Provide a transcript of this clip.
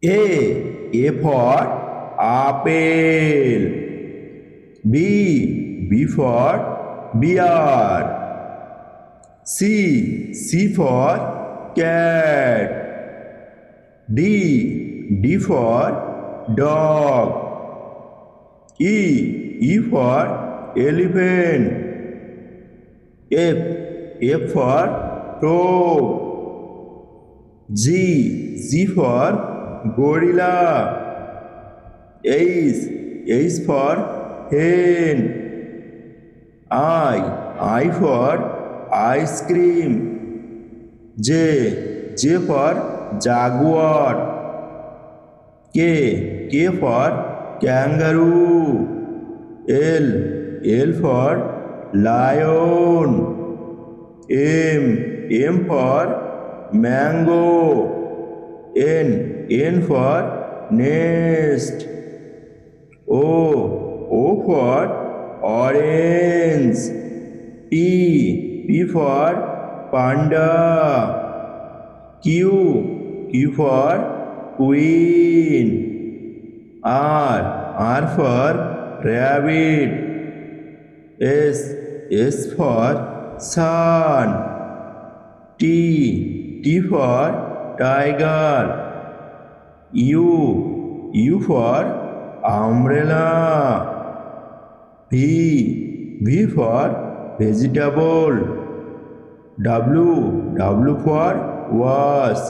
A for apple. B for bear. C for cat. D for dog. E for elephant. F for frog. G for gorilla. H for hen. I for ice cream. J for jaguar. K for kangaroo. L for lion. M for mango. N for nest. O for orange. P for panda. Q for queen. R for rabbit. S for sun. T for tiger. U for umbrella. V for vegetable. W for wash.